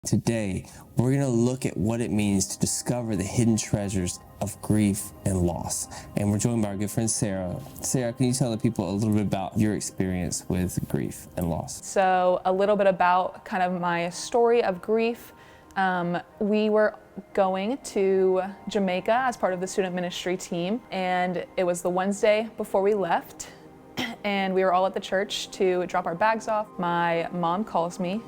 Today, we're going to look at what it means to discover the hidden treasures of grief and loss. And we're joined by our good friend, Sarah. Sarah, can you tell the people a little bit about your experience with grief and loss? So a little bit about kind of my story of grief. We were going to Jamaica as part of the student ministry team, and it was the Wednesday before we left, and we were all at the church to drop our bags off. My mom calls me.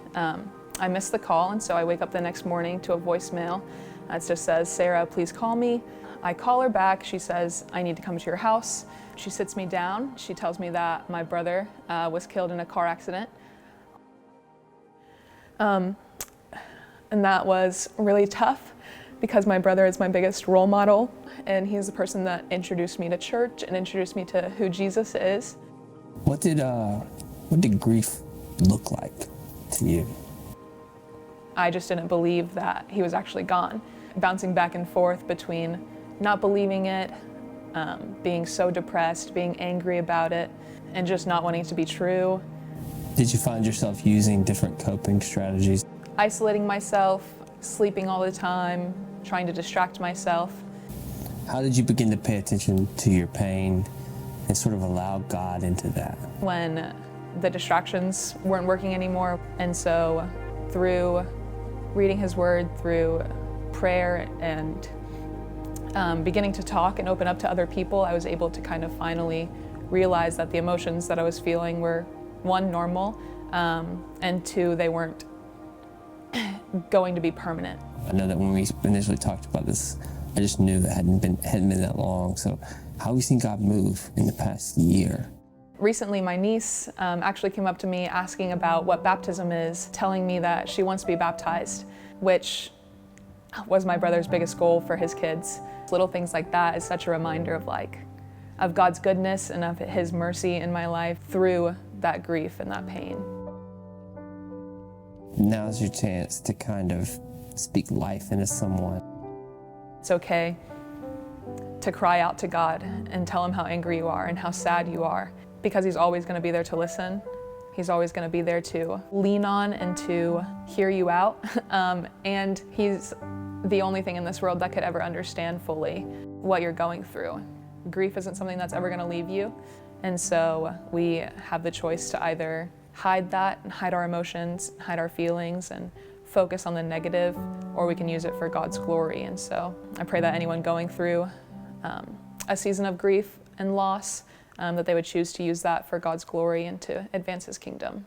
I missed the call, and so I wake up the next morning to a voicemail that just says, "Sarah, please call me." I call her back. She says, "I need to come to your house." She sits me down. She tells me that my brother was killed in a car accident. And that was really tough because my brother is my biggest role model, and he's the person that introduced me to church and introduced me to who Jesus is. What did grief look like to you? I just didn't believe that he was actually gone. Bouncing back and forth between not believing it, being so depressed, being angry about it, and just not wanting it to be true. Did you find yourself using different coping strategies? Isolating myself, sleeping all the time, trying to distract myself. How did you begin to pay attention to your pain and sort of allow God into that? When the distractions weren't working anymore, and so through reading His Word, through prayer, and beginning to talk and open up to other people, I was able to kind of finally realize that the emotions that I was feeling were, one, normal, and two, they weren't going to be permanent. I know that when we initially talked about this, I just knew that hadn't been that long. So how have you seen God move in the past year? Recently, my niece actually came up to me asking about what baptism is, telling me that she wants to be baptized, which was my brother's biggest goal for his kids. Little things like that is such a reminder of God's goodness and of His mercy in my life through that grief and that pain. Now's your chance to kind of speak life into someone. It's okay to cry out to God and tell Him how angry you are and how sad you are, because He's always going to be there to listen. He's always going to be there to lean on and to hear you out. And He's the only thing in this world that could ever understand fully what you're going through. Grief isn't something that's ever going to leave you. And so we have the choice to either hide that and hide our emotions, hide our feelings, and focus on the negative, or we can use it for God's glory. And so I pray that anyone going through a season of grief and loss, that they would choose to use that for God's glory and to advance His kingdom.